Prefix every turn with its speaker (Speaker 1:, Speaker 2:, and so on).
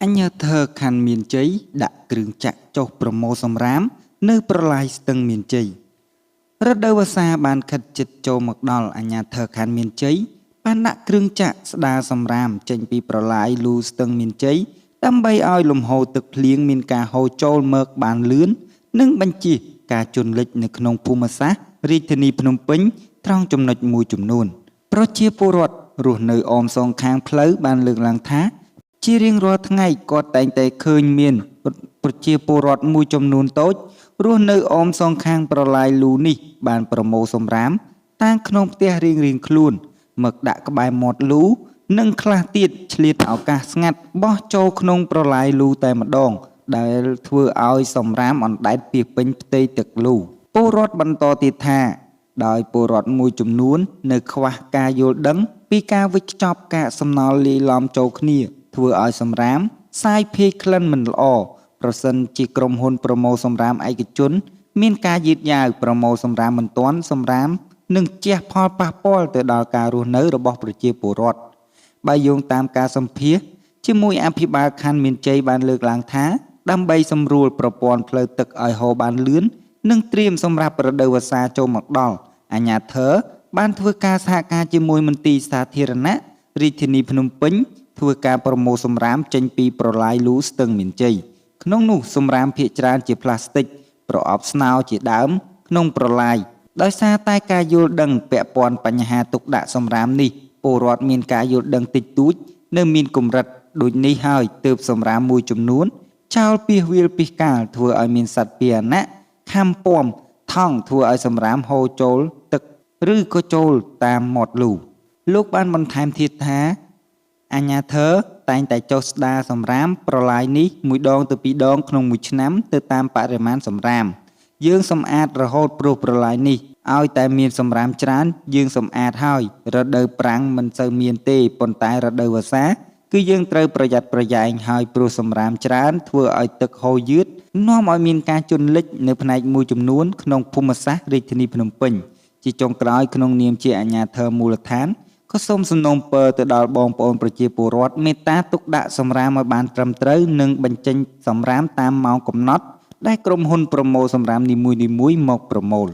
Speaker 1: អញ្ញើធើខណ្ឌមានជ័យដាក់គ្រឿងចាក់ចុះប្រមូលសម្រាមនៅប្រឡាយស្ទឹងមានជ័យរដូវវស្សាបានខិតជិតចូលមកដល់អញ្ញើធើខណ្ឌមានជ័យបានដាក់គ្រឿងចាក់ស្ដារសម្រាមចេញពីប្រឡាយលូស្ទឹងមានជ័យដើម្បីឲ្យលំហូរទឹកភ្លៀងមានការហូរចូលមកបានលឿននិងបញ្ជៀសការជន់លិចនៅក្នុងភូមិសាស្ត្ររាជធានីភ្នំពេញត្រង់ចំណុចមួយចំនួនប្រជាពលរដ្ឋរស់នៅអមសងខាងផ្លូវបានលើកឡើងថាជារៀងរាល់ថ្ងៃគាត់តែងតែឃើញមានប្រជាពលរដ្ឋមួយចំនួនតូចរស់នៅអមសងខាងប្រឡាយលូនេះបានប្រមូលសម្រាមតាំងក្នុងផ្ទះរៀងៗខ្លួនមកដាក់ក្បែរមាត់លូនិងខ្លះទៀតឆ្លៀតឱកាសស្ងាត់បោះចូលក្នុងប្រឡាយលូតែម្ដងដែលធ្វើឲ្យសម្រាមអណ្ដែតពាសពេញផ្ទៃទឹកលូពលរដ្ឋបន្តទៀតថាដោយពលរដ្ឋមួយចំនួននៅខ្វះការយល់ដឹងពីការវិច្ឆប់កាកសំណល់លាយឡំចូលគ្នាធ្វើឲ្យសម្រាមសាយភាយក្លិនមិនល្អប្រសិនជាក្រុមហ៊ុនប្រមូលសម្រាមឯកជនមានការយឺតយ៉ាវប្រមូលសម្រាមមិនទាន់សម្រាមនឹងជះផលប៉ះពាល់ទៅដល់ការរស់នៅរបស់ប្រជាពលរដ្ឋបើយោងតាមការសម្ភាសន៍ជាមួយអភិបាលខណ្ឌមានជ័យបានលើកឡើងថាដើម្បីសម្រួលប្រព័ន្ធផ្លូវទឹកឲ្យហូរបានលឿននិងត្រៀមសម្រាប់រដូវវស្សាចូលមកដល់អាជ្ញាធរបានធ្វើការសហការជាមួយមន្ទីរសាធារណៈរាជធានីភ្នំពេញធ្វើការប្រមូលសម្រាមចេញពីប្រឡាយលូស្ទឹងមានជ័យក្នុងនោះសម្រាមភាគច្រើនជាផ្លាស្ទិកប្រអប់ស្នោជាដើមក្នុងប្រឡាយដោយសារតែការយល់ដឹងពាក់ព័ន្ធបញ្ហាទុកដាក់សម្រាមនេះពលរដ្ឋមានការយល់ដឹងតិចតួចនៅមានកម្រិតដូចនេះហើយទើបសម្រាមមួយចំនួនចោលពាសវាលពាសកាលធ្វើឲ្យមានសត្វពាហនៈខំពំថង់ធ្វើឲ្យសម្រាមហូរចូលទឹកឬក៏ចូលតាមមាត់លូលោកបានបន្ថែមទៀតថាអាជ្ញាធរតែងតែចុះស្ដារសម្រាមប្រឡាយនេះមួយដងទៅពីរដងក្នុងមួយឆ្នាំទៅតាមបរិមាណសម្រាមយើងសម្អាតរហូតព្រោះប្រឡាយនេះឲ្យតែមានសម្រាមច្រើនយើងសម្អាតហើយរដូវប្រាំងមិនសូវមានទេប៉ុន្តែរដូវវស្សាគឺយើងត្រូវប្រយ័ត្នប្រយែងហើយព្រោះសម្រាមច្រើនធ្វើឲ្យទឹកហូរយឺតនាំឲ្យមានការជន់លិចនៅផ្នែកមួយចំនួនក្នុងភូមិសាស្ត្ររាជធានីភ្នំពេញជាចុងក្រោយក្នុងនាមជាអាជ្ញាធរមូលដ្ឋានក៏សូមសំណូមពរទៅដល់បងប្អូនប្រជាពលរដ្ឋមេត្តាទុកដាក់សម្រាមឲ្យបានត្រឹមត្រូវនិងបញ្ចេញសម្រាមតាមម៉ោងកំណត់ដែលក្រុមហ៊ុនប្រមូលសម្រាមនីមួយៗមកប្រមូល